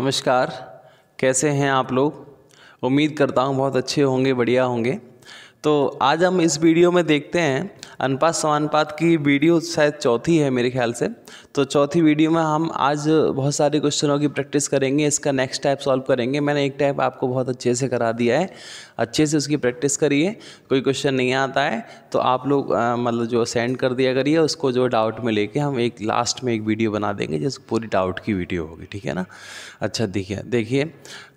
नमस्कार। कैसे हैं आप लोग? उम्मीद करता हूँ बहुत अच्छे होंगे, बढ़िया होंगे। तो आज हम इस वीडियो में देखते हैं अनुपात समानुपात की वीडियो, शायद चौथी है मेरे ख्याल से। तो चौथी वीडियो में हम आज बहुत सारे क्वेश्चनों की प्रैक्टिस करेंगे, इसका नेक्स्ट टाइप सॉल्व करेंगे। मैंने एक टाइप आपको बहुत अच्छे से करा दिया है, अच्छे से उसकी प्रैक्टिस करिए। कोई क्वेश्चन नहीं आता है तो आप लोग मतलब जो सेंड कर दिया करिए, उसको जो डाउट में लेके हम एक लास्ट में एक वीडियो बना देंगे जिस पूरी डाउट की वीडियो होगी, ठीक है ना। अच्छा देखिए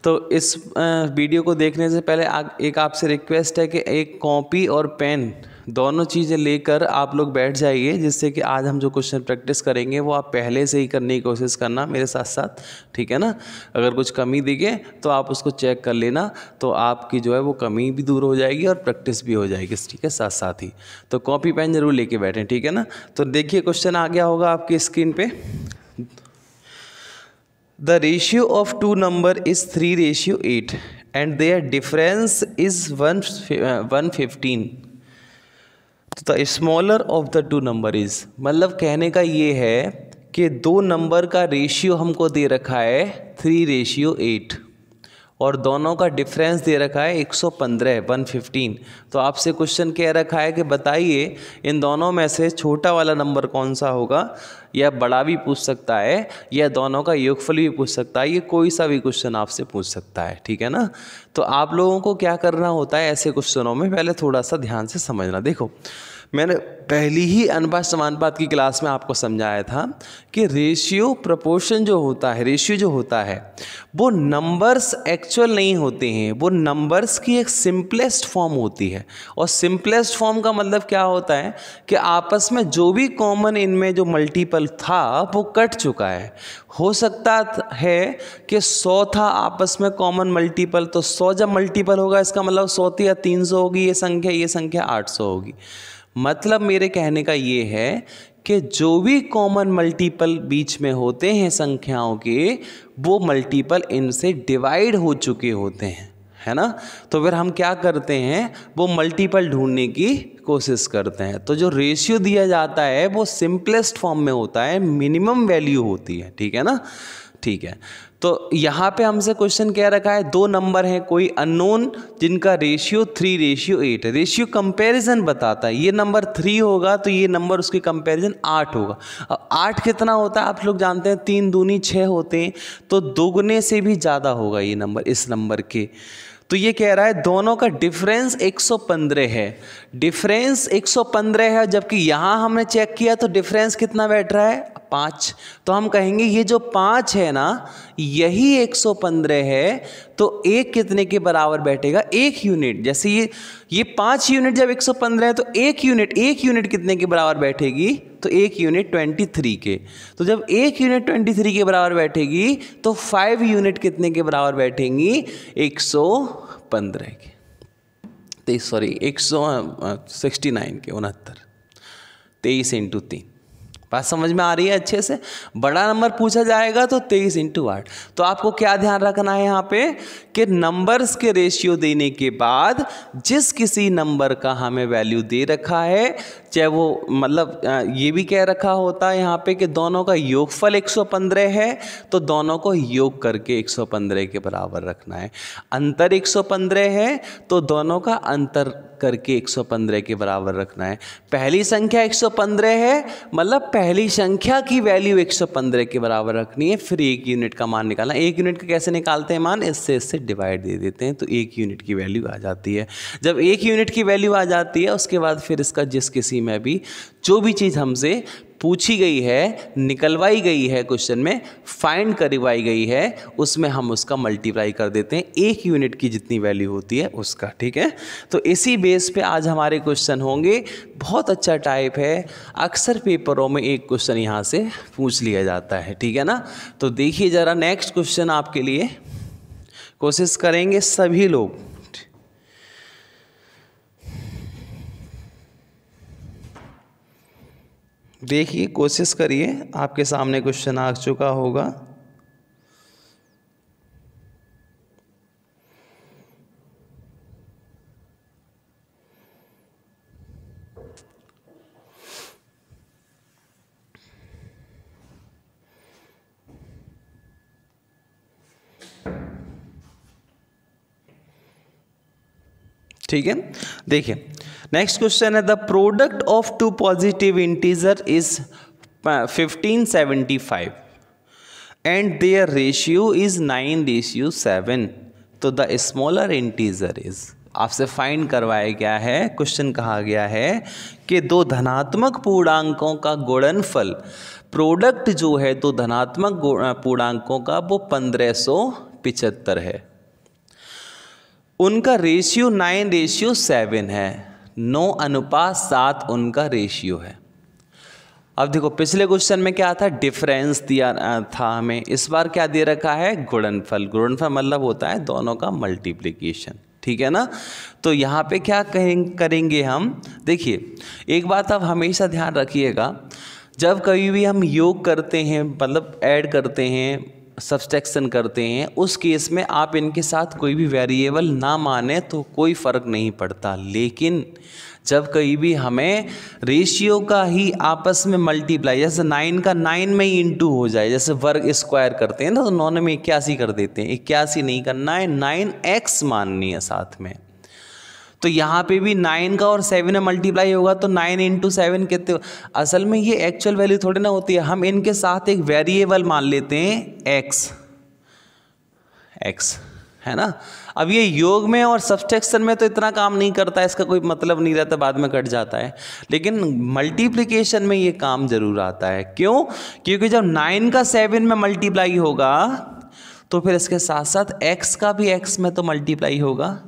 तो इस वीडियो को देखने से पहले एक आपसे रिक्वेस्ट है कि एक कॉपी और पेन दोनों चीज़ें लेकर आप लोग बैठ जाइए, जिससे कि आज हम जो क्वेश्चन प्रैक्टिस करेंगे वो आप पहले से ही करने की कोशिश करना मेरे साथ साथ, ठीक है ना। अगर कुछ कमी दिखे तो आप उसको चेक कर लेना, तो आपकी जो है वो कमी भी दूर हो जाएगी और प्रैक्टिस भी हो जाएगी, ठीक है, साथ साथ ही। तो कॉपी पेन जरूर लेके बैठें, ठीक है ना। तो देखिए क्वेश्चन आ गया होगा आपकी स्क्रीन पे। The ratio of two number is 3:8 and their difference is 115. तो the smaller of the two number is, मतलब कहने का ये है कि दो नंबर का रेशियो हमको दे रखा है 3:8 और दोनों का डिफरेंस दे रखा है 115 115। तो आपसे क्वेश्चन कह रखा है कि बताइए इन दोनों में से छोटा वाला नंबर कौन सा होगा, या बड़ा भी पूछ सकता है या दोनों का योगफल भी पूछ सकता है, ये कोई सा भी क्वेश्चन आपसे पूछ सकता है, ठीक है ना। तो आप लोगों को क्या करना होता है ऐसे क्वेश्चनों में, पहले थोड़ा सा ध्यान से समझना। देखो मैंने पहली ही अनुपात समानुपात की क्लास में आपको समझाया था कि रेशियो प्रोपोर्शन जो होता है, रेशियो जो होता है वो नंबर्स एक्चुअल नहीं होते हैं, वो नंबर्स की एक सिंपलेस्ट फॉर्म होती है। और सिंपलेस्ट फॉर्म का मतलब क्या होता है कि आपस में जो भी कॉमन इनमें जो मल्टीपल था वो कट चुका है। हो सकता है कि 100 था आपस में कॉमन मल्टीपल, तो 100 जब मल्टीपल होगा इसका मतलब 100 या 300 होगी ये संख्या 800 होगी। मतलब मेरे कहने का ये है कि जो भी कॉमन मल्टीपल बीच में होते हैं संख्याओं के, वो मल्टीपल इनसे डिवाइड हो चुके होते हैं, है ना। तो फिर हम क्या करते हैं, वो मल्टीपल ढूंढने की कोशिश करते हैं। तो जो रेशियो दिया जाता है वो सिंपलेस्ट फॉर्म में होता है, मिनिमम वैल्यू होती है, ठीक है ना। ठीक है, तो यहाँ पे हमसे क्वेश्चन क्या रखा है, दो नंबर हैं कोई अननोन जिनका रेशियो 3:8 है। रेशियो कंपैरिजन बताता है, ये नंबर 3 होगा तो ये नंबर उसके कंपैरिजन 8 होगा। अब 8 कितना होता है आप लोग जानते हैं, 3 दूनी 6 होते हैं, तो दोगुने से भी ज़्यादा होगा ये नंबर इस नंबर के। तो ये कह रहा है दोनों का डिफरेंस 115 है, डिफरेंस 115 है, जबकि यहाँ हमने चेक किया तो डिफरेंस कितना बैठ रहा है 5। तो हम कहेंगे ये जो 5 है ना यही 115 है, तो एक कितने के बराबर बैठेगा, 1 यूनिट। जैसे ये 5 यूनिट जब 115 है तो एक यूनिट कितने के बराबर बैठेगी, तो 1 यूनिट 23 के। तो जब 1 यूनिट 23 के बराबर बैठेगी तो 5 यूनिट कितने के बराबर बैठेंगी, 115 के, सॉरी 169 के, 69, 23 × 3। बात समझ में आ रही है अच्छे से। बड़ा नंबर पूछा जाएगा तो 23 × 8। तो आपको क्या ध्यान रखना है यहाँ पे कि नंबर्स के रेशियो देने के बाद जिस किसी नंबर का हमें वैल्यू दे रखा है, चाहे वो मतलब ये भी कह रखा होता है यहाँ पे कि दोनों का योगफल 115 है, तो दोनों को योग करके 115 के बराबर रखना है। अंतर 115 है तो दोनों का अंतर करके 115 के बराबर रखना है। पहली संख्या 115 है मतलब पहली संख्या की वैल्यू 115 के बराबर रखनी है, फिर 1 यूनिट का मान निकालना। 1 यूनिट का कैसे निकालते हैं मान, इससे डिवाइड दे देते हैं तो 1 यूनिट की वैल्यू आ जाती है। जब 1 यूनिट की वैल्यू आ जाती है उसके बाद फिर इसका जिस किसी में भी जो भी चीज़ हमसे पूछी गई है, निकलवाई गई है क्वेश्चन में, फाइंड करवाई गई है, उसमें हम उसका मल्टीप्लाई कर देते हैं 1 यूनिट की जितनी वैल्यू होती है उसका, ठीक है। तो इसी बेस पे आज हमारे क्वेश्चन होंगे। बहुत अच्छा टाइप है, अक्सर पेपरों में एक क्वेश्चन यहाँ से पूछ लिया जाता है, ठीक है ना। तो देखिए ज़रा नेक्स्ट क्वेश्चन आपके लिए कोशिश करेंगे सभी लोग। देखिए कोशिश करिए, आपके सामने क्वेश्चन आ चुका होगा। ठीक है, देखिए नेक्स्ट क्वेश्चन है the product of two positive integer is 1575 and their ratio is 9:7, तो द स्मॉलर इंटीजर इज, आपसे फाइंड करवाया गया है, क्वेश्चन कहा गया है कि दो धनात्मक पूर्णांकों का गुणनफल, प्रोडक्ट जो है दो धनात्मक पूर्णांकों का वो 1575 है, उनका रेशियो 9:7 है, 9:7 उनका रेशियो है। अब देखो पिछले क्वेश्चन में क्या था, डिफरेंस दिया था हमें, इस बार क्या दे रखा है, गुणनफल। गुणनफल मतलब होता है दोनों का मल्टीप्लिकेशन, ठीक है ना। तो यहाँ पे क्या करेंगे हम, देखिए एक बात आप हमेशा ध्यान रखिएगा, जब कभी भी हम योग करते हैं मतलब ऐड करते हैं, सब्सट्रैक्शन करते हैं, उस केस में आप इनके साथ कोई भी वेरिएबल ना माने तो कोई फ़र्क नहीं पड़ता, लेकिन जब कहीं भी हमें रेशियो का ही आपस में मल्टीप्लाई, जैसे 9 का 9 में ही इंटू हो जाए, जैसे वर्ग स्क्वायर करते हैं ना, तो 9 में 81 कर देते हैं, 81 नहीं करना है, 9x माननी है साथ में। तो यहाँ पे भी 9 का और 7 में मल्टीप्लाई होगा तो 9 × 7 कितने, असल में ये एक्चुअल वैल्यू थोड़ी ना होती है, हम इनके साथ एक वेरिएबल मान लेते हैं x है ना। अब ये योग में और सब्सट्रैक्शन में तो इतना काम नहीं करता है, इसका कोई मतलब नहीं रहता, बाद में कट जाता है, लेकिन मल्टीप्लिकेशन में ये काम जरूर आता है। क्यों? क्योंकि जब 9 का 7 में मल्टीप्लाई होगा तो फिर इसके साथ साथ x का भी x में तो मल्टीप्लाई होगा।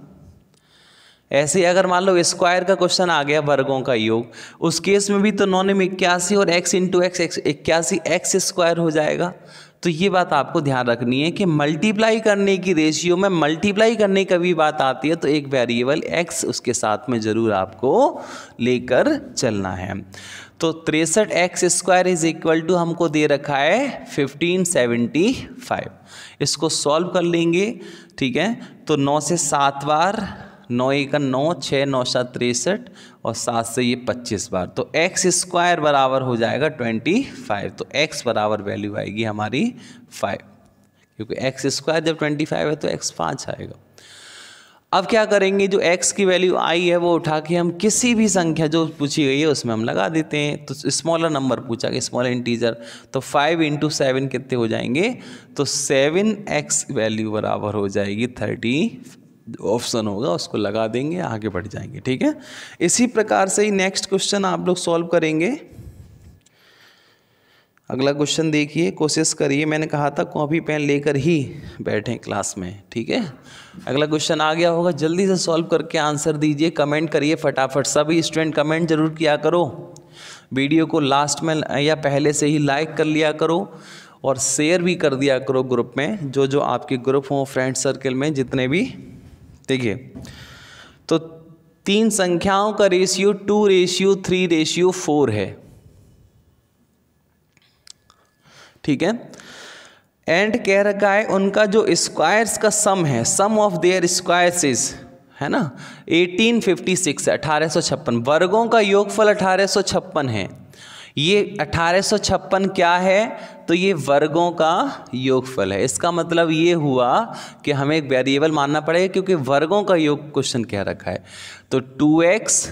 ऐसे अगर मान लो स्क्वायर का क्वेश्चन आ गया, वर्गों का योग, उस केस में भी तो 9 में 81 और x × x 81 x स्क्वायर हो जाएगा। तो ये बात आपको ध्यान रखनी है कि मल्टीप्लाई करने की रेशियो में मल्टीप्लाई करने की भी बात आती है तो एक वेरिएबल x उसके साथ में ज़रूर आपको लेकर चलना है। तो 63x² = हमको दे रखा है 1575, इसको सॉल्व कर लेंगे, ठीक है। तो 9 से 7 बार, 9 × 1 = 9, 6 9 7 63 और 7 से ये 25 बार, तो x² बराबर हो जाएगा 25, तो x बराबर वैल्यू आएगी हमारी 5, क्योंकि x² जब 25 है तो x 5 आएगा। अब क्या करेंगे, जो x की वैल्यू आई है वो उठा के हम किसी भी संख्या जो पूछी गई है उसमें हम लगा देते हैं। तो स्मॉलर नंबर पूछा गया, स्मॉलर इंटीजर, तो 5 × 7 कितने हो जाएंगे, तो 7x वैल्यू बराबर हो जाएगी 30, ऑप्शन होगा उसको लगा देंगे, आगे बढ़ जाएंगे, ठीक है। इसी प्रकार से ही नेक्स्ट क्वेश्चन आप लोग सॉल्व करेंगे। अगला क्वेश्चन देखिए, कोशिश करिए, मैंने कहा था कॉपी पेन लेकर ही बैठें क्लास में, ठीक है। अगला क्वेश्चन आ गया होगा, जल्दी से सॉल्व करके आंसर दीजिए, कमेंट करिए फटाफट, सभी स्टूडेंट कमेंट जरूर किया करो, वीडियो को लास्ट में या पहले से ही लाइक कर लिया करो और शेयर भी कर दिया करो ग्रुप में, जो जो आपके ग्रुप हों, फ्रेंड सर्कल में जितने भी। देखिए तो 3 संख्याओं का रेशियो 2:3:4 है, ठीक है। एंड कह रखा है उनका जो स्क्वायर्स का सम है, सम ऑफ देयर स्क्वायर्स इज, है ना, 1856 है, 1856, वर्गों का योगफल 1856 है। ये 1856 क्या है, तो ये वर्गों का योगफल है। इसका मतलब ये हुआ कि हमें एक वेरिएबल मानना पड़ेगा, क्योंकि वर्गों का योग क्वेश्चन कह रखा है। तो 2x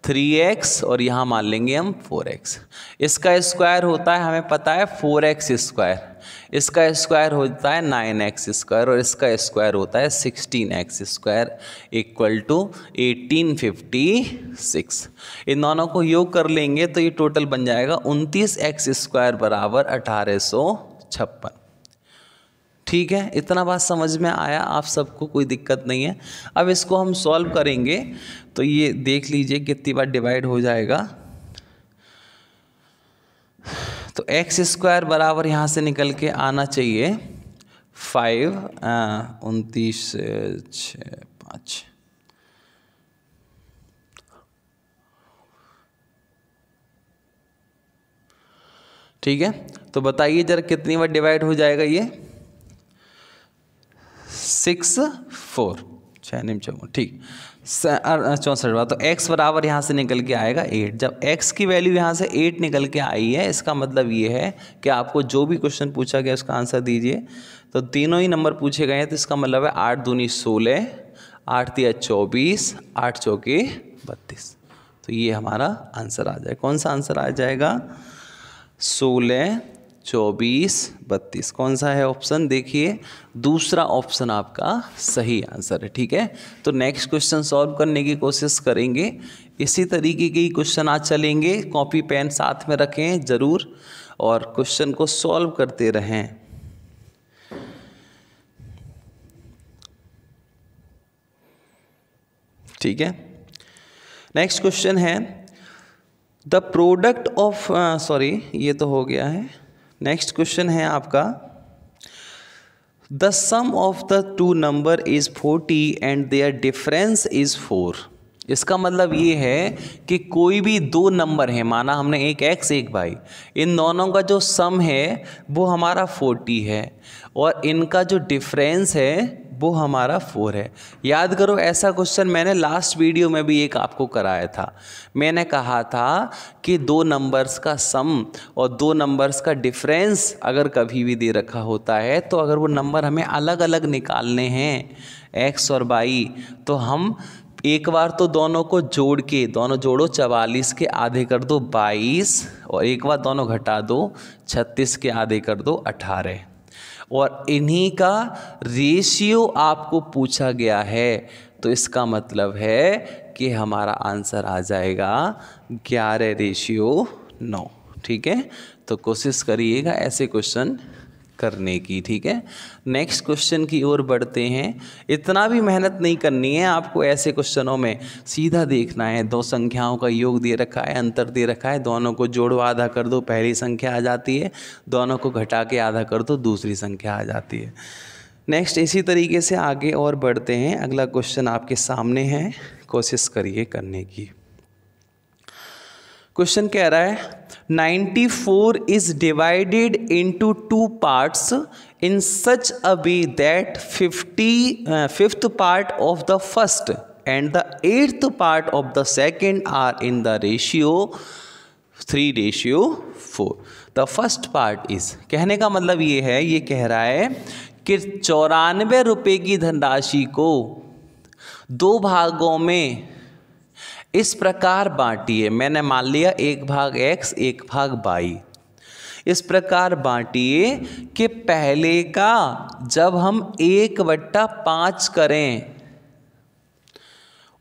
3x और यहाँ मान लेंगे हम 4x। इसका स्क्वायर होता है, हमें पता है 4x², इसका स्क्वायर होता है 9x² और इसका स्क्वायर होता है 16x² = 1856। इन दोनों को योग कर लेंगे तो ये टोटल बन जाएगा 29x² बराबर 1856, ठीक है। इतना बात समझ में आया आप सबको, कोई दिक्कत नहीं है। अब इसको हम सॉल्व करेंगे तो ये देख लीजिए कितनी बार डिवाइड हो जाएगा। तो x² बराबर यहाँ से निकल के आना चाहिए 5, 29 6 5, ठीक है। तो बताइए जरा कितनी बार डिवाइड हो जाएगा ये, 6 4 6 निम 4, ठीक, 64 बार। तो x बराबर यहाँ से निकल के आएगा 8। जब x की वैल्यू यहाँ से 8 निकल के आई है, इसका मतलब ये है कि आपको जो भी क्वेश्चन पूछा गया उसका आंसर दीजिए। तो तीनों ही नंबर पूछे गए हैं, तो इसका मतलब है 8 दूनी 16, 8 तिया 24, 8 चौके 32। तो ये हमारा आंसर आ जाएगा। कौन सा आंसर आ जाएगा? 16, 24, 32। कौन सा है ऑप्शन? देखिए दूसरा ऑप्शन आपका सही आंसर है। ठीक है, तो नेक्स्ट क्वेश्चन सॉल्व करने की कोशिश करेंगे। इसी तरीके के क्वेश्चन आज चलेंगे। कॉपी पेन साथ में रखें ज़रूर और क्वेश्चन को सॉल्व करते रहें। ठीक है, नेक्स्ट क्वेश्चन है द प्रोडक्ट ऑफ ये तो हो गया है। नेक्स्ट क्वेश्चन है आपका the sum of the two number is 40 and their difference is 4। इसका मतलब ये है कि कोई भी दो नंबर है, माना हमने एक x एक y, इन दोनों का जो सम है वो हमारा 40 है और इनका जो डिफरेंस है वो हमारा 4 है। याद करो, ऐसा क्वेश्चन मैंने लास्ट वीडियो में भी एक आपको कराया था। मैंने कहा था कि दो नंबर्स का सम और दो नंबर्स का डिफरेंस अगर कभी भी दे रखा होता है तो अगर वो नंबर हमें अलग अलग निकालने हैं x और y, तो हम एक बार तो दोनों को जोड़ के, दोनों जोड़ो 44 के आधे कर दो 22 और एक बार दोनों घटा दो 36 के आधे कर दो 18 और इन्हीं का रेशियो आपको पूछा गया है। तो इसका मतलब है कि हमारा आंसर आ जाएगा 11:9। ठीक है, तो कोशिश करिएगा ऐसे क्वेश्चन करने की। ठीक है, नेक्स्ट क्वेश्चन की ओर बढ़ते हैं। इतना भी मेहनत नहीं करनी है आपको ऐसे क्वेश्चनों में, सीधा देखना है। दो संख्याओं का योग दे रखा है, अंतर दे रखा है, दोनों को जोड़ो आधा कर दो पहली संख्या आ जाती है, दोनों को घटा के आधा कर दो दूसरी संख्या आ जाती है। नेक्स्ट इसी तरीके से आगे और बढ़ते हैं। अगला क्वेश्चन आपके सामने है, कोशिश करिए करने की। क्वेश्चन कह रहा है 94 is divided into two parts in such a way that 5th part of the first and the 8th part of the second are in the ratio 3:4. The first part is, कहने का मतलब ये है, ये कह रहा है कि 94 रुपये की धनराशि को दो भागों में इस प्रकार बांटिए। मैंने मान लिया एक भाग x एक भाग y। इस प्रकार बांटिए कि पहले का जब हम 1/5 करें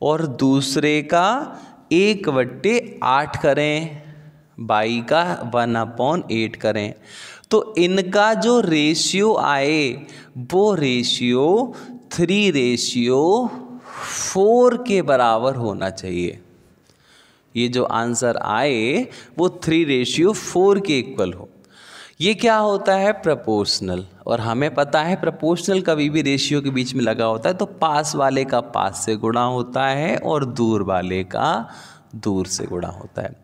और दूसरे का 1/8 करें, y का 1/8 करें, तो इनका जो रेशियो आए वो रेशियो 3:4 के बराबर होना चाहिए। ये जो आंसर आए वो 3:4 के इक्वल हो। ये क्या होता है? प्रोपोर्शनल। और हमें पता है प्रोपोर्शनल कभी भी रेशियो के बीच में लगा होता है तो पास वाले का पास से गुणा होता है और दूर वाले का दूर से गुणा होता है।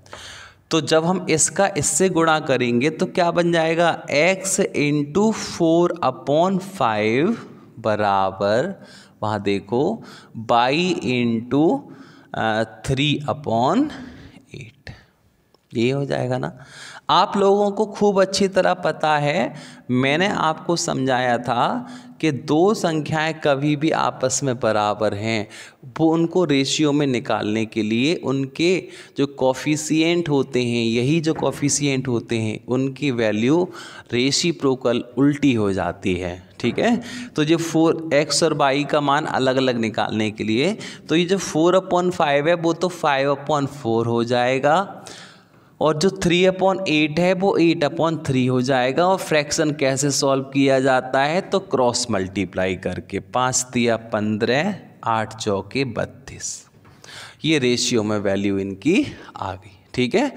तो जब हम इसका इससे गुणा करेंगे तो क्या बन जाएगा? x × 4/5 बराबर, वहाँ देखो, y × 3/8। ये हो जाएगा ना। आप लोगों को खूब अच्छी तरह पता है, मैंने आपको समझाया था कि दो संख्याएं कभी भी आपस में बराबर हैं, वो उनको रेशियो में निकालने के लिए उनके जो कोफिशिएंट होते हैं, यही जो कोफिशिएंट होते हैं, उनकी वैल्यू रेसिप्रोकल उल्टी हो जाती है। ठीक है, तो जो 4x और y का मान अलग अलग निकालने के लिए, तो ये जो 4/5 है वो तो 5/4 हो जाएगा और जो 3/8 है वो 8/3 हो जाएगा। और फ्रैक्शन कैसे सॉल्व किया जाता है? तो क्रॉस मल्टीप्लाई करके, 5 तिया 15, 8 चौके 32। ये रेशियो में वैल्यू इनकी आ गई। ठीक है,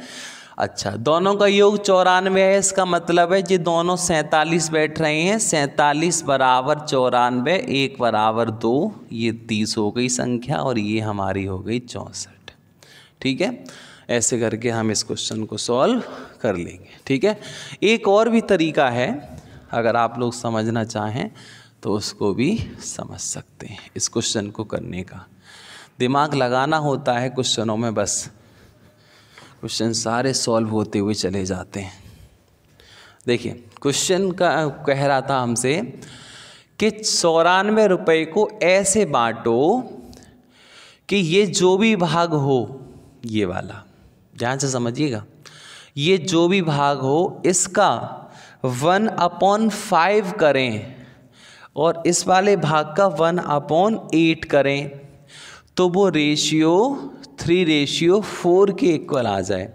अच्छा, दोनों का योग 94 है, इसका मतलब है ये दोनों 47 बैठ रहे हैं। 47 बराबर 94, 1 बराबर 2, ये 30 हो गई संख्या और ये हमारी हो गई 64। ठीक है, ऐसे करके हम इस क्वेश्चन को सॉल्व कर लेंगे। ठीक है, एक और भी तरीका है, अगर आप लोग समझना चाहें तो उसको भी समझ सकते हैं। इस क्वेश्चन को करने का दिमाग लगाना होता है क्वेश्चनों में, बस क्वेश्चन सारे सॉल्व होते हुए चले जाते हैं। देखिए, क्वेश्चन का कह रहा था हमसे कि 94 रुपये को ऐसे बांटो कि ये जो भी भाग हो, ये वाला ध्यान से समझिएगा, ये जो भी भाग हो इसका 1/5 करें और इस वाले भाग का 1/8 करें, तो वो रेशियो 3:4 के इक्वल आ जाए।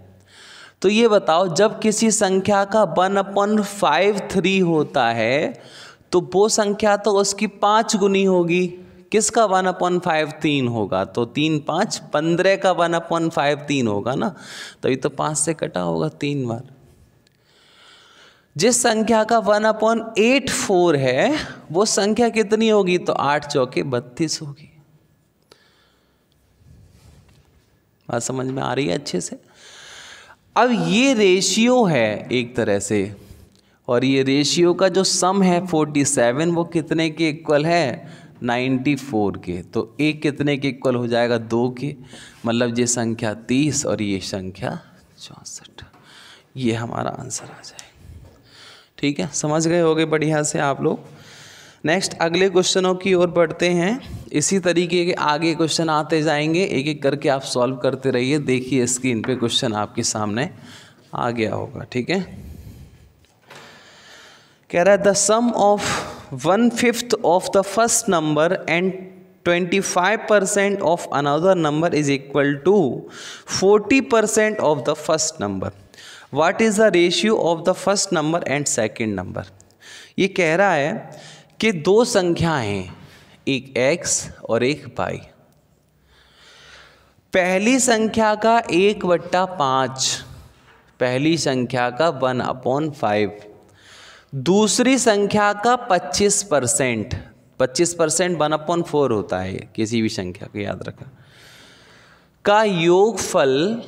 तो ये बताओ, जब किसी संख्या का 1/53 होता है तो वो संख्या तो उसकी 5 गुनी होगी। किसका 1/5 3 होगा, तो 3 5 15 का 1/5 3 होगा ना, तभी तो 5 से कटा होगा 3 बार। जिस संख्या का 1/84 है वो संख्या कितनी होगी, तो 8 चौके 32 होगी। बात समझ में आ रही है अच्छे से। अब ये रेशियो है एक तरह से, और ये रेशियो का जो सम है 47 वो कितने के इक्वल है, 94 के। तो एक कितने के इक्वल हो जाएगा, 2 के। मतलब ये संख्या 30 और ये संख्या 64। ये हमारा आंसर आ जाएगा। ठीक है, समझ गए होगे बढ़िया से आप लोग। नेक्स्ट अगले क्वेश्चनों की ओर बढ़ते हैं। इसी तरीके के आगे क्वेश्चन आते जाएंगे, एक एक करके आप सॉल्व करते रहिए। देखिए स्क्रीन पे क्वेश्चन आपके सामने आ गया होगा। ठीक है, कह रहा है the sum of 1/5 of the first number and 25% of another number is equal to 40% of the first number. What is the ratio of the first number and second number. ये कह रहा है कि दो संख्याएं हैं, एक x और एक y। पहली संख्या का 1/5, पहली संख्या का 1/5, दूसरी संख्या का 25%, 25% 1/4 होता है किसी भी संख्या को, याद रखना, का योगफल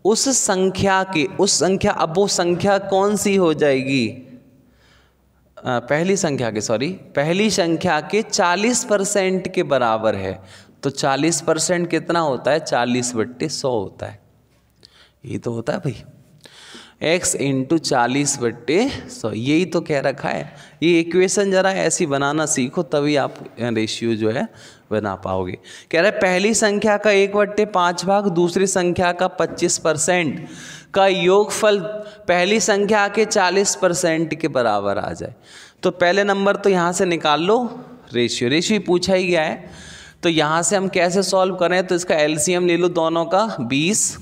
उस संख्या के, उस संख्या, अब वो संख्या कौन सी हो जाएगी, पहली संख्या के 40% के बराबर है। तो 40% कितना होता है, 40/100 होता है। ये तो होता है भाई, x × 40/100, यही तो कह रखा है। ये इक्वेशन जरा ऐसी बनाना सीखो, तभी आप रेशियो जो है बना पाओगे। कह रहा है पहली संख्या का 1/5 भाग दूसरी संख्या का 25% का योगफल पहली संख्या के 40% के बराबर आ जाए। तो पहले नंबर तो यहाँ से निकाल लो, रेशियो पूछा ही गया है। तो यहाँ से हम कैसे सॉल्व करें, तो इसका एलसीएम ले लो दोनों का 20।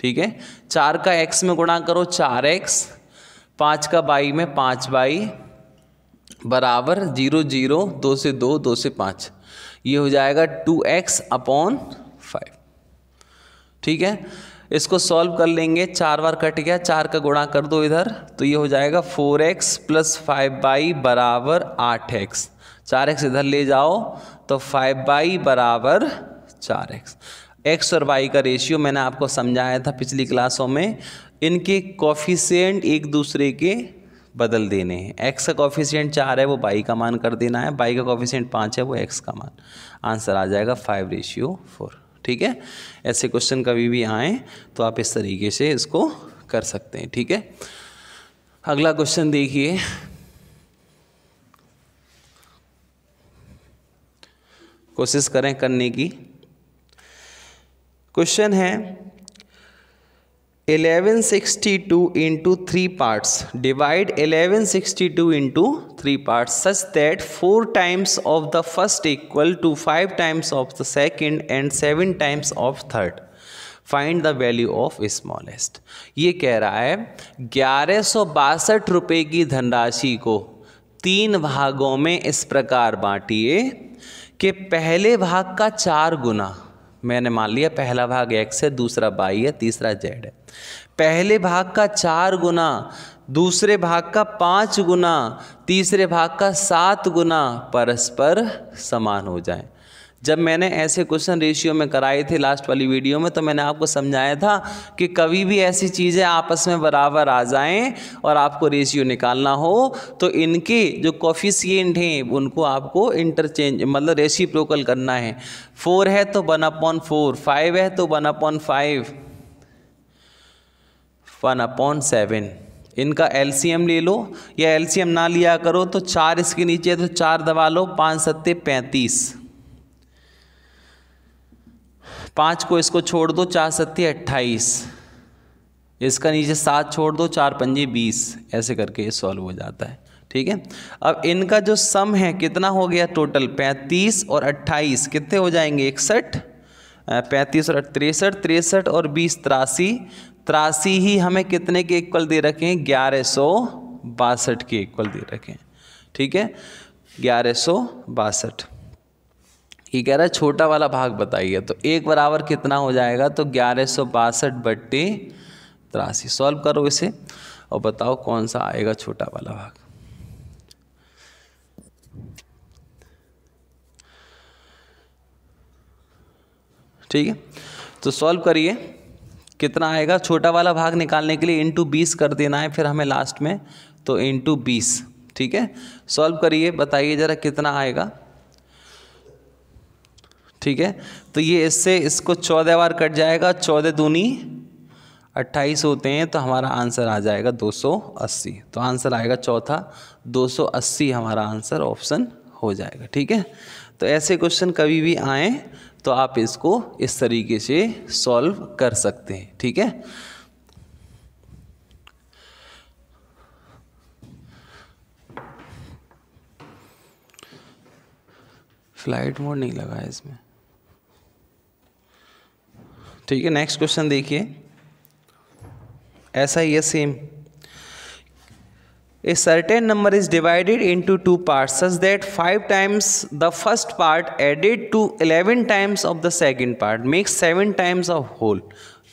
ठीक है, 4 का x में गुणा करो 4x, 5 का y में 5y बराबर 0 0, 2 से 2, 2 से 5, ये हो जाएगा 2x/5। ठीक है, इसको सॉल्व कर लेंगे, 4 बार कट गया, 4 का गुणा कर दो इधर, तो ये हो जाएगा 4x + 5y बराबर 8x। 4x इधर ले जाओ तो 5y बराबर 4x। x और y का रेशियो मैंने आपको समझाया था पिछली क्लासों में, इनके कोफिशिएंट एक दूसरे के बदल देने हैं। x का कोफिशिएंट 4 है, वो y का मान कर देना है, y का कोफिशिएंट 5 है, वो x का मान। आंसर आ जाएगा 5:4। ठीक है, ऐसे क्वेश्चन कभी भी आए तो आप इस तरीके से इसको कर सकते हैं। ठीक है, अगला क्वेश्चन देखिए, कोशिश करें करने की। क्वेश्चन है 1162 into 3 parts. Divide 1162 into 3 parts such that 4 times of the first equal to 5 times of the second and 7 times of third. Find the value of smallest. ये कह रहा है 1162 रुपये की धनराशि को 3 भागों में इस प्रकार बांटिए कि पहले भाग का 4 गुना, मैंने मान लिया पहला भाग x है, दूसरा y है, तीसरा z है, पहले भाग का 4 गुना, दूसरे भाग का 5 गुना, तीसरे भाग का 7 गुना परस्पर समान हो जाए। जब मैंने ऐसे क्वेश्चन रेशियो में कराए थे लास्ट वाली वीडियो में, तो मैंने आपको समझाया था कि कभी भी ऐसी चीज़ें आपस में बराबर आ जाएं और आपको रेशियो निकालना हो तो इनके जो कोफिशिएंट हैं उनको आपको इंटरचेंज, मतलब रेसिप्रोकल करना है। 4 है तो 1/4, 5 है तो 1/5, 1/7, इनका एलसीएम ले लो, या एलसीएम ना लिया करो तो 4 इसके नीचे है तो 4 दबा लो, 5 सत्ते 35, 5 को इसको छोड़ दो, 4 सत्ते 28, इसका नीचे 7 छोड़ दो, 4 पंजे 20, ऐसे करके ये सॉल्व हो जाता है। ठीक है, अब इनका जो सम है कितना हो गया टोटल, 35 और 28 कितने हो जाएंगे 61, 35 और 63, 63 और 20 83, 83 ही हमें कितने के इक्वल दे रखे हैं, 1162 के इक्वल दे रखे हैं। ठीक है, 1162। ये कह रहा है छोटा वाला भाग बताइए, तो 1 बराबर कितना हो जाएगा, तो 1162/83। सॉल्व करो इसे और बताओ कौन सा आएगा छोटा वाला भाग। ठीक है, तो सॉल्व करिए, कितना आएगा छोटा वाला भाग निकालने के लिए इंटू 20 कर देना है फिर हमें लास्ट में, तो इंटू 20। ठीक है, सॉल्व करिए, बताइए ज़रा कितना आएगा। ठीक है, तो ये इससे इसको 14 बार कट जाएगा, 14 दूनी 28 होते हैं, तो हमारा आंसर आ जाएगा 280। तो आंसर आएगा चौथा 280, हमारा आंसर ऑप्शन हो जाएगा। ठीक है, तो ऐसे क्वेश्चन कभी भी आए तो आप इसको इस तरीके से सॉल्व कर सकते हैं। ठीक है, फ्लाइट मोड नहीं लगा है इसमें। ठीक है, नेक्स्ट क्वेश्चन देखिए, ऐसा ही है same. A certain number is divided into 2 parts such that 5 times the first part added to 11 times of the second part makes 7 times of whole.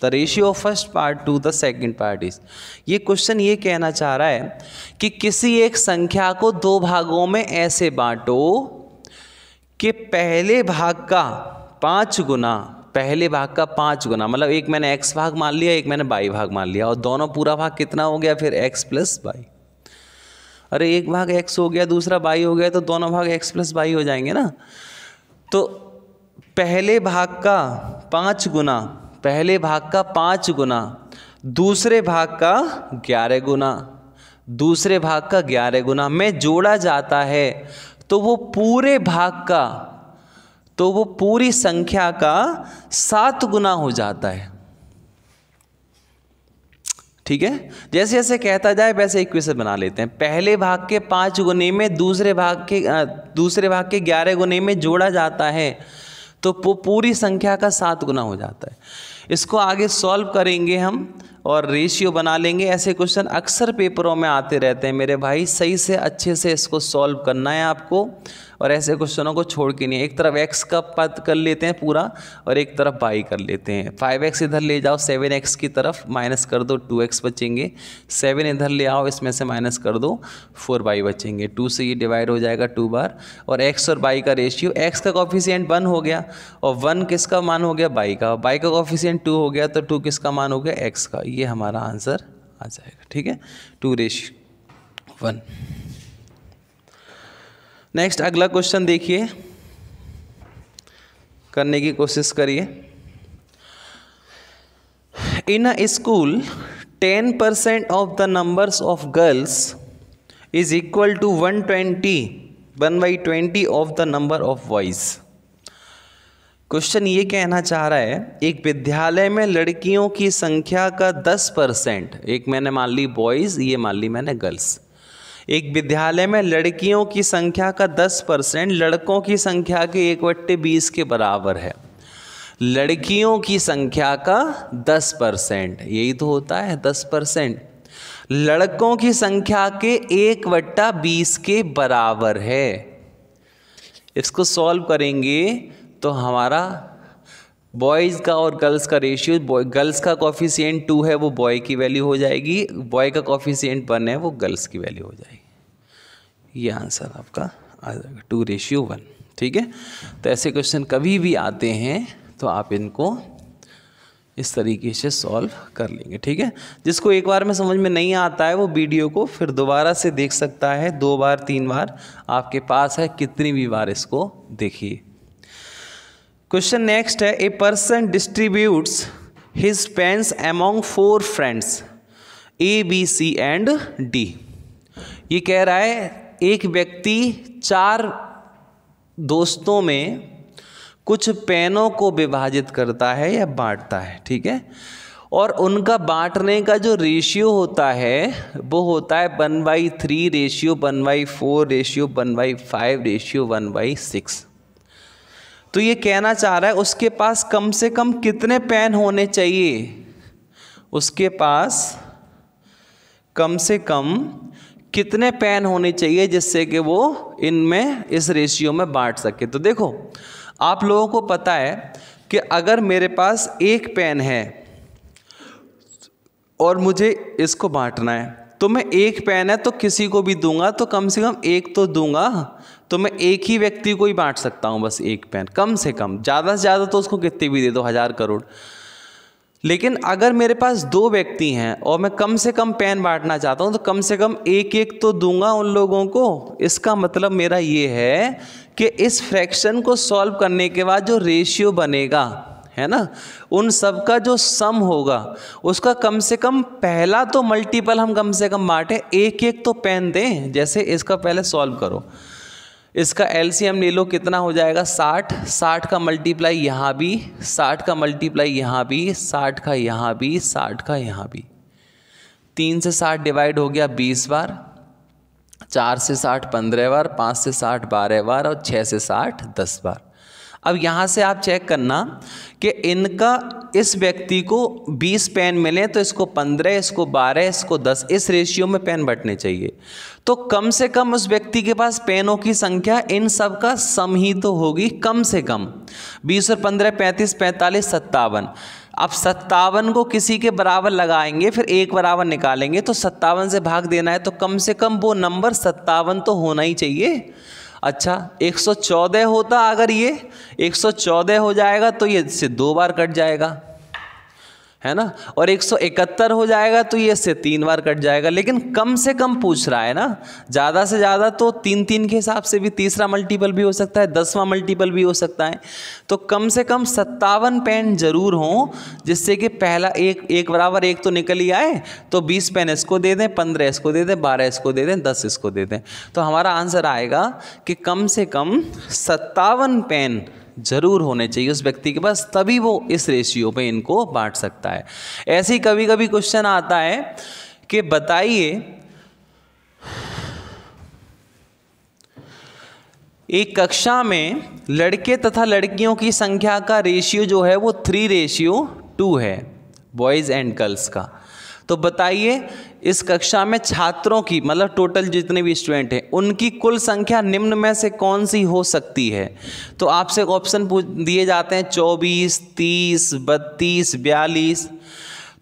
The ratio of first part to the second part is. ये question ये कहना चाह रहा है कि किसी एक संख्या को 2 भागों में ऐसे बांटो कि पहले भाग का 5 गुना, पहले भाग का 5 गुना, मतलब एक मैंने x भाग मान लिया, एक मैंने y भाग मान लिया, और दोनों पूरा भाग कितना हो गया फिर x प्लस y। अरे एक भाग x हो गया, दूसरा y हो गया, तो दोनों भाग x प्लस y हो जाएंगे ना। तो पहले भाग का 5 गुना, पहले भाग का 5 गुना, दूसरे भाग का 11 गुना, दूसरे भाग का 11 गुना में जोड़ा जाता है तो वो पूरे भाग का, तो वो पूरी संख्या का 7 गुना हो जाता है। ठीक है, जैसे जैसे कहता जाए वैसे इक्वेशन बना लेते हैं। पहले भाग के 5 गुने में दूसरे भाग के 11 गुने में जोड़ा जाता है तो वो पूरी संख्या का 7 गुना हो जाता है। इसको आगे सॉल्व करेंगे हम और रेशियो बना लेंगे। ऐसे क्वेश्चन अक्सर पेपरों में आते रहते हैं मेरे भाई, सही से अच्छे से इसको सॉल्व करना है आपको, और ऐसे क्वेश्चनों को छोड़ के नहीं। एक तरफ x का पद कर लेते हैं पूरा और एक तरफ y कर लेते हैं। 5x इधर ले जाओ 7x की तरफ, माइनस कर दो 2x बचेंगे, 7 इधर ले आओ इसमें से माइनस कर दो 4y बचेंगे। 2 से ये डिवाइड हो जाएगा 2 बार, और x और y का रेशियो, x का कोफिशिएंट 1 हो गया और 1 किसका मान हो गया, y का, y का कोफिशिएंट 2 हो गया तो 2 किसका मान हो गया, x का। ये हमारा आंसर आ जाएगा। ठीक है, 2:1। नेक्स्ट अगला क्वेश्चन देखिए, करने की कोशिश करिए। In a school 10% of the numbers of girls is equal to 1/20 of the number of boys. Question ये कहना चाह रहा है एक विद्यालय में लड़कियों की संख्या का 10%, एक मैंने मान ली बॉयज, ये मान ली मैंने गर्ल्स। एक विद्यालय में लड़कियों की संख्या का 10% लड़कों की संख्या के 1/20 के बराबर है। लड़कियों की संख्या का 10%, यही तो होता है 10%, लड़कों की संख्या के 1/20 के बराबर है। इसको सॉल्व करेंगे तो हमारा बॉयज़ का और गर्ल्स का रेशियो, गर्ल्स का कोफिशिएंट 2 है वो बॉय की वैल्यू हो जाएगी, बॉय का कोफिशिएंट 1 है वो गर्ल्स की वैल्यू हो जाएगी। ये आंसर आपका आ जाएगा 2:1। ठीक है, तो ऐसे क्वेश्चन कभी भी आते हैं तो आप इनको इस तरीके से सॉल्व कर लेंगे। ठीक है, जिसको एक बार में समझ में नहीं आता है वो वीडियो को फिर दोबारा से देख सकता है, 2 बार 3 बार आपके पास है, कितनी भी बार इसको देखिए। क्वेश्चन नेक्स्ट है, a person distributes his pens among 4 friends A B C and D. ये कह रहा है एक व्यक्ति 4 दोस्तों में कुछ पेनों को विभाजित करता है या बांटता है, ठीक है, और उनका बांटने का जो रेशियो होता है वो होता है 1/3 रेशियो 1/4 रेशियो 1/5 रेशियो 1/6। तो ये कहना चाह रहा है उसके पास कम से कम कितने पेन होने चाहिए, उसके पास कम से कम कितने पेन होने चाहिए जिससे कि वो इनमें इस रेशियो में बांट सके। तो देखो आप लोगों को पता है कि अगर मेरे पास एक पेन है और मुझे इसको बांटना है, तो मैं एक पेन है तो किसी को भी दूंगा तो कम से कम एक तो दूंगा, तो मैं एक ही व्यक्ति को ही बांट सकता हूँ बस एक पेन कम से कम, ज़्यादा से ज़्यादा तो उसको कितने भी दे दो 1000 करोड़। लेकिन अगर मेरे पास 2 व्यक्ति हैं और मैं कम से कम पेन बांटना चाहता हूँ तो कम से कम एक तो दूंगा उन लोगों को। इसका मतलब मेरा ये है कि इस फ्रैक्शन को सॉल्व करने के बाद जो रेशियो बनेगा है ना, उन सब का जो सम होगा उसका कम से कम पहला तो मल्टीपल हम कम से कम बांटें, एक तो पेन दें। जैसे इसका पहले सॉल्व करो, इसका एलसीएम ले लो, कितना हो जाएगा 60, 60 का मल्टीप्लाई यहाँ भी, 60 का मल्टीप्लाई यहाँ भी, 60 का यहाँ भी, 60 का यहाँ भी। 3 से 60 डिवाइड हो गया 20 बार, 4 से 60 15 बार, 5 से 60 12 बार और 6 से 60 10 बार। अब यहाँ से आप चेक करना कि इनका इस व्यक्ति को 20 पेन मिले तो इसको 15, इसको 12, इसको 10, इस रेशियो में पेन बंटने चाहिए। तो कम से कम उस व्यक्ति के पास पेनों की संख्या इन सब का सम ही तो होगी, कम से कम 20 और 15 35 45 57। अब 57 को किसी के बराबर लगाएंगे फिर एक बराबर निकालेंगे तो 57 से भाग देना है, तो कम से कम वो नंबर 57 तो होना ही चाहिए। अच्छा 114 होता, अगर ये 114 हो जाएगा तो ये इससे 2 बार कट जाएगा है ना, और 171 हो जाएगा तो ये इससे 3 बार कट जाएगा। लेकिन कम से कम पूछ रहा है ना, ज़्यादा से ज़्यादा तो 3 के हिसाब से भी तीसरा मल्टीपल भी हो सकता है, 10वां मल्टीपल भी हो सकता है। तो कम से कम 57 पेन जरूर हों जिससे कि पहला एक बराबर एक तो निकल ही आए। तो 20 पेन इसको दे दें, 15 इसको दे दें, 12 इसको दे दें, 10 इसको दे दें। तो हमारा आंसर आएगा कि कम से कम 57 पेन जरूर होने चाहिए उस व्यक्ति के पास, तभी वो इस रेशियो पे इनको बांट सकता है। ऐसे ही कभी कभी क्वेश्चन आता है कि बताइए एक कक्षा में लड़के तथा लड़कियों की संख्या का रेशियो जो है वो 3:2 है, बॉयज़ एंड गर्ल्स का। तो बताइए इस कक्षा में छात्रों की मतलब टोटल जितने भी स्टूडेंट हैं उनकी कुल संख्या निम्न में से कौन सी हो सकती है। तो आपसे ऑप्शन दिए जाते हैं 24, 30, 32, 42।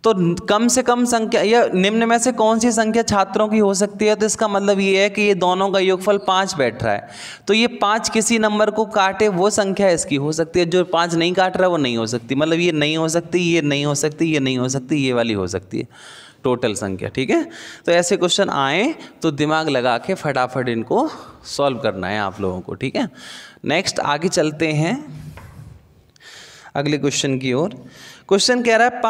तो कम से कम संख्या या निम्न में से कौन सी संख्या छात्रों की हो सकती है, तो इसका मतलब ये है कि ये दोनों का योगफल 5 बैठ रहा है। तो ये 5 किसी नंबर को काटे वो संख्या इसकी हो सकती है, जो 5 नहीं काट रहा वो नहीं हो सकती। मतलब ये नहीं हो सकती, ये नहीं हो सकती, ये नहीं हो सकती, ये वाली हो सकती है टोटल संख्या, ठीक है। तो ऐसे क्वेश्चन आए तो दिमाग लगा के फटाफट इनको सॉल्व करना है आप लोगों को, ठीक है। नेक्स्ट आगे चलते हैं अगले क्वेश्चन की ओर। क्वेश्चन कह रहा है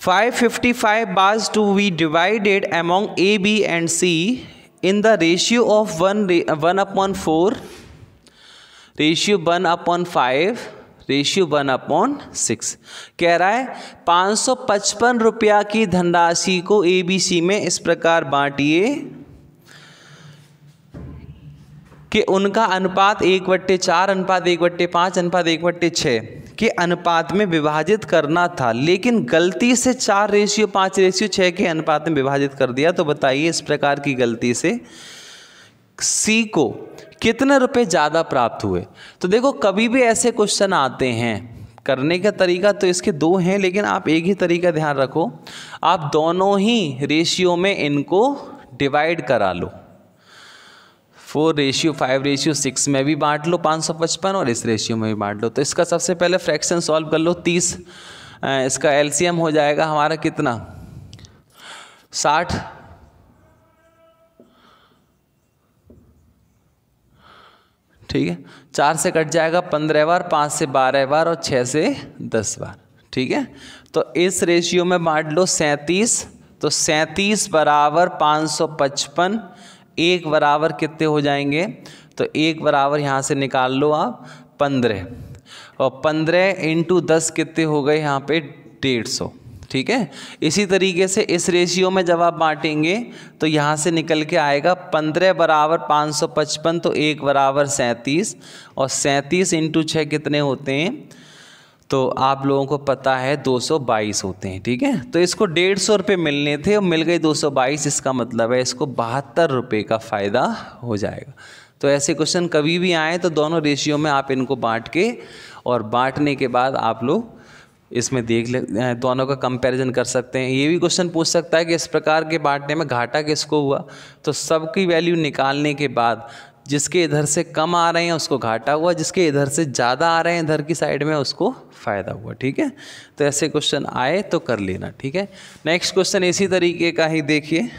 555 bars to be divided among A, B and C in the ratio of 1/4, ratio 1/5, ratio 1/6। कह रहा है 555 रुपया की धनराशि को ABC में इस प्रकार बांटिए कि उनका अनुपात 1/4, अनुपात 1/5, अनुपात 1/6 के अनुपात में विभाजित करना था, लेकिन गलती से 4:5:6 के अनुपात में विभाजित कर दिया। तो बताइए इस प्रकार की गलती से सी को कितने रुपए ज़्यादा प्राप्त हुए। तो देखो कभी भी ऐसे क्वेश्चन आते हैं, करने का तरीका तो इसके 2 हैं, लेकिन आप एक ही तरीका ध्यान रखो, आप दोनों ही रेशियो में इनको डिवाइड करा लो। 4:5:6 में भी बांट लो 555 और इस रेशियो में भी बांट लो। तो इसका सबसे पहले फ्रैक्शन सॉल्व कर लो। 30 इसका एलसीएम हो जाएगा हमारा कितना 60, ठीक है। 4 से कट जाएगा 15 बार, 5 से 12 बार और 6 से 10 बार, ठीक है। तो इस रेशियो में बांट लो 37, तो 37 बराबर 555, 1 बराबर कितने हो जाएंगे, तो 1 बराबर यहाँ से निकाल लो आप 15, और 15 इंटू 10 कितने हो गए यहाँ पे 150, ठीक है। इसी तरीके से इस रेशियो में जब आप बांटेंगे तो यहाँ से निकल के आएगा 15 बराबर 555, तो 1 बराबर 37, और 37 इंटू 6 कितने होते हैं, तो आप लोगों को पता है 222 होते हैं, ठीक है। तो इसको 150 रुपये मिलने थे और मिल गए 222, इसका मतलब है इसको 72 रुपये का फ़ायदा हो जाएगा। तो ऐसे क्वेश्चन कभी भी आए तो दोनों रेशियो में आप इनको बांट के, और बांटने के बाद आप लोग इसमें देख ले, दोनों का कंपैरिजन कर सकते हैं। ये भी क्वेश्चन पूछ सकता है कि इस प्रकार के बांटने में घाटा किसको हुआ, तो सबकी वैल्यू निकालने के बाद जिसके इधर से कम आ रहे हैं उसको घाटा हुआ, जिसके इधर से ज़्यादा आ रहे हैं इधर की साइड में उसको फ़ायदा हुआ, ठीक है। तो ऐसे क्वेश्चन आए तो कर लेना, ठीक है। नेक्स्ट क्वेश्चन इसी तरीके का ही देखिए,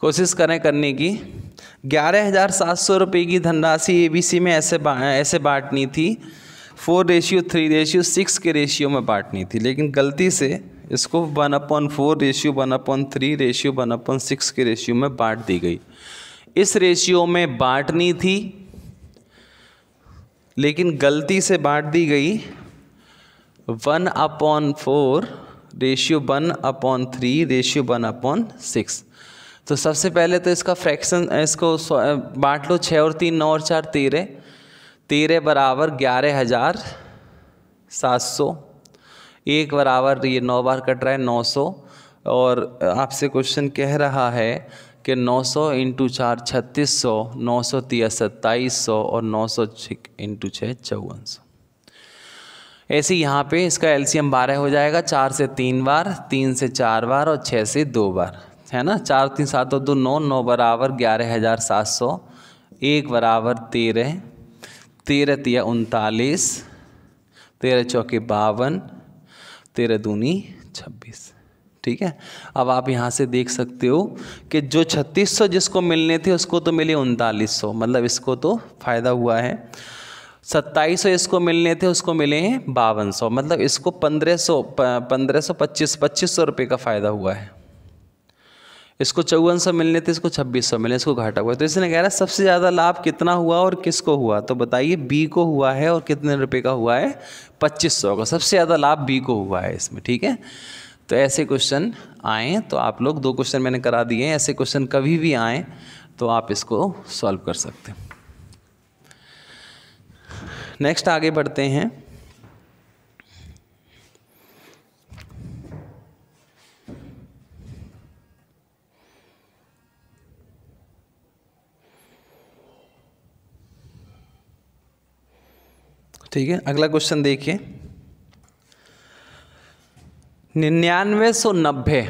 कोशिश करें करने की। 11,700 रुपये की धनराशि ABC में ऐसे बांटनी थी, 4:3:6 के रेशियो में बांटनी थी, लेकिन गलती से इसको 1/4:1/3:1/6 के रेशियो में बांट दी गई। इस रेशियो में बांटनी थी लेकिन गलती से बांट दी गई 1/4:1/3:1/6। तो सबसे पहले तो इसका फ्रैक्शन, इसको बांट लो, 6 और 3 9 और 4 13, 13 बराबर 11,700, 1 बराबर, ये 9 बार कट रहा है 900, और आपसे क्वेश्चन कह रहा है कि 900 इंटू 4 3600, 900 3 2700, और 900 इंटू 6 5400। ऐसे यहाँ पे इसका एलसीएम 12 हो जाएगा, 4 से 3 बार, 3 से 4 बार, और 6 से 2 बार, है ना। 4 3 7 2 9, 9 बराबर 11,700, 1 बराबर 13, 13 3 39, 13 चौके 52, 13 दूनी 26, ठीक है। अब आप यहाँ से देख सकते हो कि जो 3600 जिसको मिलने थे उसको तो मिले 3900, मतलब इसको तो फ़ायदा हुआ है। 2700 इसको मिलने थे उसको मिले हैं 5200, मतलब इसको 2500 रुपये का फ़ायदा हुआ है। इसको 5400 मिलने थे, इसको 2600 मिले, इसको घाटा हुआ। तो इसने कह रहा है सबसे ज़्यादा लाभ कितना हुआ और किसको हुआ, तो बताइए बी को हुआ है, और कितने रुपए का हुआ है, 2500 का। सबसे ज़्यादा लाभ बी को हुआ है इसमें, ठीक है। तो ऐसे क्वेश्चन आएँ तो आप लोग, 2 क्वेश्चन मैंने करा दिए हैं, ऐसे क्वेश्चन कभी भी आएँ तो आप इसको सॉल्व कर सकते हैं। नेक्स्ट आगे बढ़ते हैं। ठीक है, अगला क्वेश्चन देखिए। 9990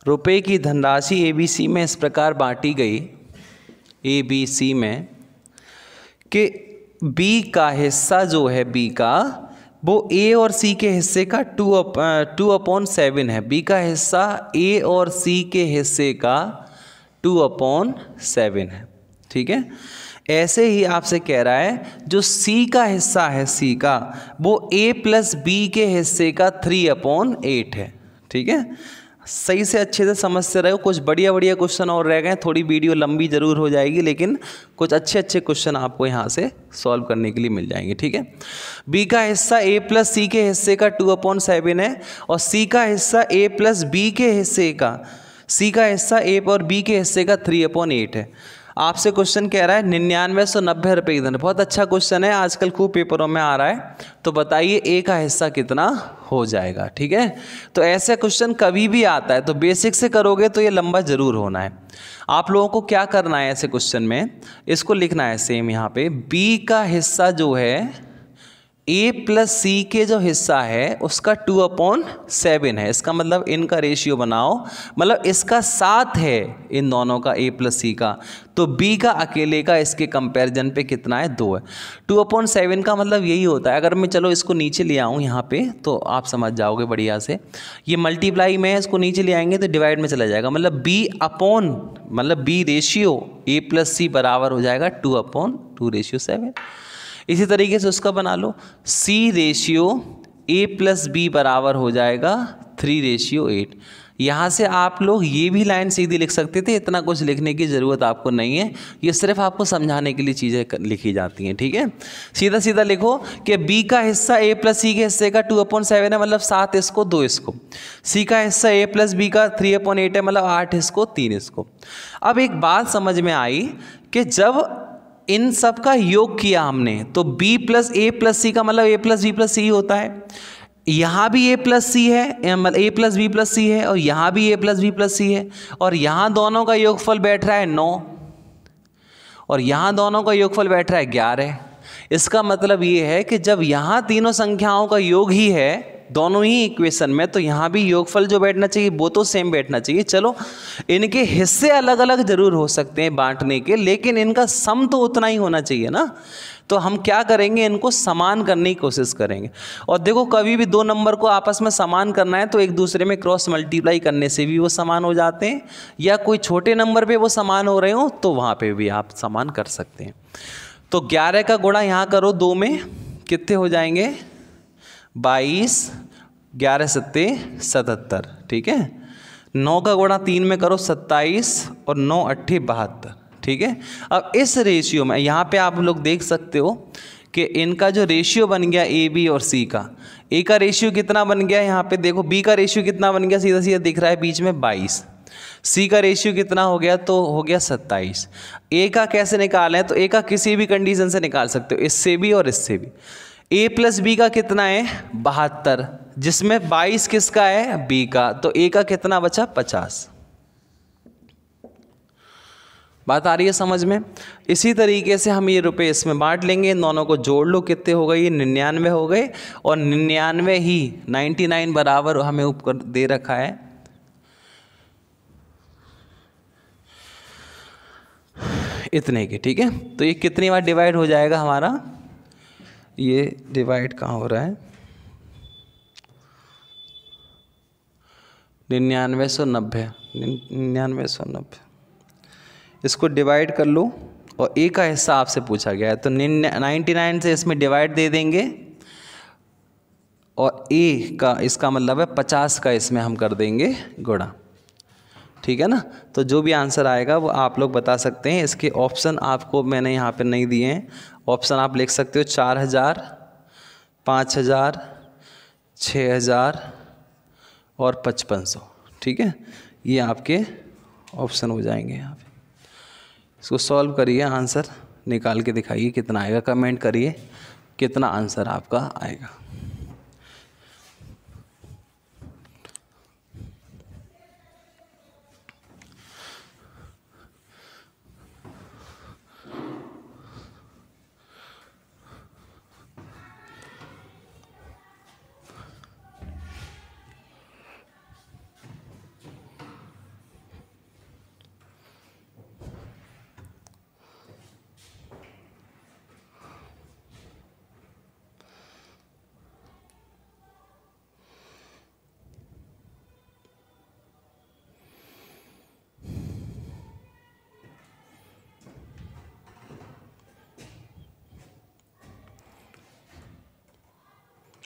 रुपये की धनराशि ABC में इस प्रकार बांटी गई, ABC में, कि B का हिस्सा जो है, B का, वो A और C के हिस्से का 2/7 है। B का हिस्सा A और C के हिस्से का 2/7 है, ठीक है। ऐसे ही आपसे कह रहा है जो C का हिस्सा है, C का, वो A + B के हिस्से का 3/8 है, ठीक है। सही से अच्छे से समझते रहो, कुछ बढ़िया क्वेश्चन और रह गए, थोड़ी वीडियो लंबी जरूर हो जाएगी, लेकिन कुछ अच्छे क्वेश्चन आपको यहाँ से सॉल्व करने के लिए मिल जाएंगे, ठीक है। B का हिस्सा A + C के हिस्से का 2/7 है, और C का हिस्सा A + B के हिस्से का, C का हिस्सा A और B के हिस्से का 3/8 है। आपसे क्वेश्चन कह रहा है 9990 रुपये की धन। बहुत अच्छा क्वेश्चन है, आजकल खूब पेपरों में आ रहा है। तो बताइए ए का हिस्सा कितना हो जाएगा, ठीक है। तो ऐसा क्वेश्चन कभी भी आता है तो बेसिक से करोगे तो ये लंबा जरूर होना है। आप लोगों को क्या करना है ऐसे क्वेश्चन में, इसको लिखना है सेम यहाँ पे, बी का हिस्सा जो है ए प्लस सी के जो हिस्सा है उसका 2/7 है। इसका मतलब इनका रेशियो बनाओ, मतलब इसका 7 है इन दोनों का, ए प्लस सी का, तो बी का अकेले का इसके कंपैरिजन पे कितना है, 2 है। 2/7 का मतलब यही होता है। अगर मैं चलो इसको नीचे ले आऊँ यहाँ पे तो आप समझ जाओगे बढ़िया से। ये मल्टीप्लाई में इसको नीचे ले आएंगे तो डिवाइड में चला जाएगा, मतलब बी रेशियो ए प्लस सी बराबर हो जाएगा 2/2/7। इसी तरीके से उसका बना लो, सी रेशियो ए प्लस बी बराबर हो जाएगा 3:8। यहाँ से आप लोग ये भी लाइन सीधी लिख सकते थे, इतना कुछ लिखने की ज़रूरत आपको नहीं है, ये सिर्फ आपको समझाने के लिए चीज़ें लिखी जाती हैं, ठीक है। सीधा सीधा लिखो कि बी का हिस्सा ए प्लस सी के हिस्से का 2/7 है, मतलब 7 इसको 2 इसको। सी का हिस्सा ए प्लस बी का 3/8 है, मतलब 8 इसको 3 इसको। अब एक बात समझ में आई कि जब इन सब का योग किया हमने तो b प्लस ए प्लस सी का मतलब a प्लस बी प्लस सी होता है। यहाँ भी a प्लस सी है, मतलब a प्लस बी प्लस सी है, और यहाँ भी a प्लस बी प्लस सी है, और यहाँ दोनों का योगफल बैठ रहा है 9, और यहाँ दोनों का योगफल बैठ रहा है 11। इसका मतलब ये है कि जब यहाँ तीनों संख्याओं का योग ही है दोनों ही इक्वेशन में, तो यहाँ भी योगफल जो बैठना चाहिए वो तो सेम बैठना चाहिए। चलो इनके हिस्से अलग अलग जरूर हो सकते हैं बांटने के, लेकिन इनका सम तो उतना ही होना चाहिए ना। तो हम क्या करेंगे, इनको समान करने की कोशिश करेंगे। और देखो कभी भी 2 नंबर को आपस में समान करना है तो एक दूसरे में क्रॉस मल्टीप्लाई करने से भी वो समान हो जाते हैं, या कोई छोटे नंबर पे वो समान हो रहे हो तो वहाँ पे भी आप समान कर सकते हैं। तो 11 का गुणा यहाँ करो 2 में, कितने हो जाएंगे, 22, 11 सत्ते 77, ठीक है। 9 का गुणा 3 में करो 27, और 9 8 72, ठीक है। अब इस रेशियो में यहाँ पे आप लोग देख सकते हो कि इनका जो रेशियो बन गया ए बी और सी का, ए का रेशियो कितना बन गया, यहाँ पे देखो बी का रेशियो कितना बन गया, सीधा सीधा दिख रहा है बीच में 22। सी का रेशियो कितना हो गया, तो हो गया 27। ए का कैसे निकालें, तो ए का किसी भी कंडीशन से निकाल सकते हो, इससे भी और इससे भी। ए प्लस बी का कितना है, 72, जिसमें 22 किसका है, बी का, तो ए का कितना बचा, 50। बात आ रही है समझ में। इसी तरीके से हम ये रुपए इसमें बांट लेंगे, इन दोनों को जोड़ लो, कितने हो गए, ये 99 हो गए, और 99 ही 99 बराबर हमें ऊपर दे रखा है इतने के, ठीक है। तो ये कितनी बार डिवाइड हो जाएगा हमारा, ये डिवाइड कहाँ हो रहा है, 9990, इसको डिवाइड कर लो, और ए का हिस्सा आपसे पूछा गया है तो 99 से इसमें डिवाइड दे देंगे, और ए का इसका मतलब है 50 का इसमें हम कर देंगे गुणा, ठीक है ना। तो जो भी आंसर आएगा वो आप लोग बता सकते हैं। इसके ऑप्शन आपको मैंने यहाँ पे नहीं दिए हैं, ऑप्शन आप लिख सकते हो 4000, 5000, 6000 और 5500, ठीक है। ये आपके ऑप्शन हो जाएंगे यहाँ पे। इसको सॉल्व करिए, आंसर निकाल के दिखाइए कितना आएगा, कमेंट करिए कितना आंसर आपका आएगा।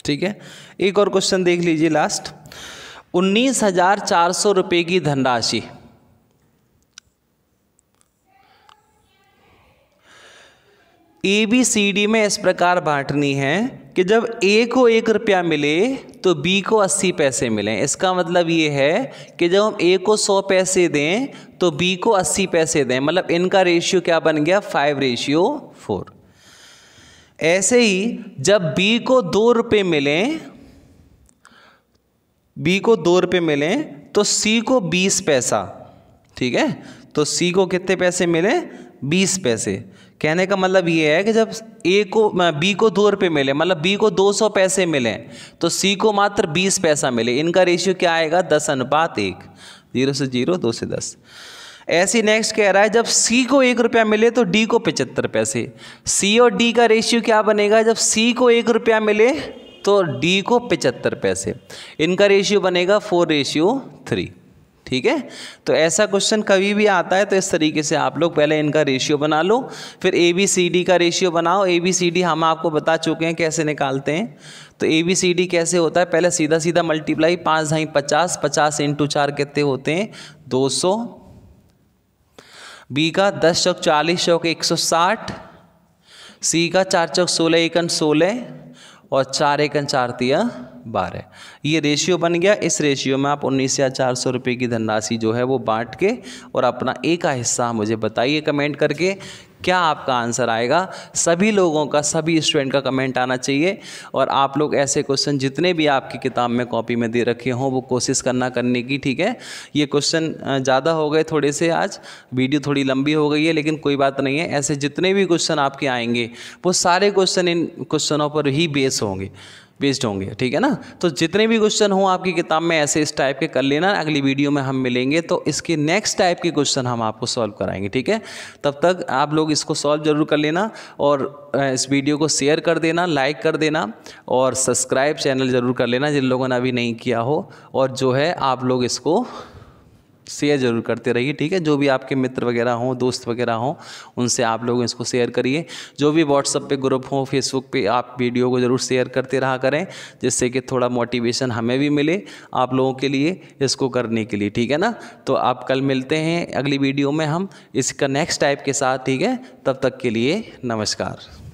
ठीक है, एक और क्वेश्चन देख लीजिए लास्ट। 19,400 रुपये की धनराशि ए बी सी डी में इस प्रकार बांटनी है कि जब ए को 1 रुपया मिले तो बी को 80 पैसे मिले। इसका मतलब ये है कि जब हम ए को 100 पैसे दें तो बी को 80 पैसे दें, मतलब इनका रेशियो क्या बन गया, 5:4। ऐसे ही जब बी को 2 रुपये मिलें तो सी को 20 पैसा, ठीक है। तो सी को कितने पैसे मिले, 20 पैसे। कहने का मतलब ये है कि जब बी को 2 रुपये मिले, मतलब बी को 200 पैसे मिले, तो सी को मात्र 20 पैसा मिले। इनका रेशियो क्या आएगा, 10:1, 0 से 0, 2 से 10। ऐसी नेक्स्ट कह रहा है जब सी को 1 रुपया मिले तो डी को 75 पैसे। सी और डी का रेशियो क्या बनेगा, जब सी को 1 रुपया मिले तो डी को 75 पैसे। इनका रेशियो बनेगा 4:3। ठीक है, तो ऐसा क्वेश्चन कभी भी आता है तो इस तरीके से आप लोग पहले इनका रेशियो बना लो, फिर ए बी सी डी का रेशियो बनाओ। ए बी सी डी हम आपको बता चुके हैं कैसे निकालते हैं। तो ए बी सी डी कैसे होता है, पहले सीधा सीधा मल्टीप्लाई, 5 × 50, 50 × 4 कितने होते हैं, 200। बी का 10 चौक 40 चौक 160, सी का 4 चौक 16 एकन 16 और 4 एकन 4 तिया 12। ये रेशियो बन गया। इस रेशियो में आप 19,400 रुपये की धनराशि जो है वो बांट के और अपना ए का हिस्सा मुझे बताइए कमेंट करके, क्या आपका आंसर आएगा। सभी लोगों का, सभी स्टूडेंट का कमेंट आना चाहिए। और आप लोग ऐसे क्वेश्चन जितने भी आपकी किताब में कॉपी में दे रखे हों वो कोशिश करने की। ठीक है, ये क्वेश्चन ज़्यादा हो गए थोड़े से, आज वीडियो थोड़ी लंबी हो गई है, लेकिन कोई बात नहीं है। ऐसे जितने भी क्वेश्चन आपके आएंगे वो सारे क्वेश्चन इन क्वेश्चनों पर ही बेस्ड होंगे। ठीक है ना, तो जितने भी क्वेश्चन हो आपकी किताब में ऐसे इस टाइप के कर लेना। अगली वीडियो में हम मिलेंगे तो इसके नेक्स्ट टाइप के क्वेश्चन हम आपको सॉल्व कराएंगे। ठीक है, तब तक आप लोग इसको सॉल्व जरूर कर लेना और इस वीडियो को शेयर कर देना, लाइक कर देना और सब्सक्राइब चैनल ज़रूर कर लेना जिन लोगों ने अभी नहीं किया हो। और जो है आप लोग इसको शेयर ज़रूर करते रहिए। ठीक है, जो भी आपके मित्र वगैरह हों, दोस्त वगैरह हों, उनसे आप लोग इसको शेयर करिए। जो भी व्हाट्सएप पे ग्रुप हो, फेसबुक पे, आप वीडियो को ज़रूर शेयर करते रहा करें, जिससे कि थोड़ा मोटिवेशन हमें भी मिले आप लोगों के लिए इसको करने के लिए। ठीक है ना, तो आप कल मिलते हैं अगली वीडियो में हम इसका नेक्स्ट टाइप के साथ। ठीक है, तब तक के लिए नमस्कार।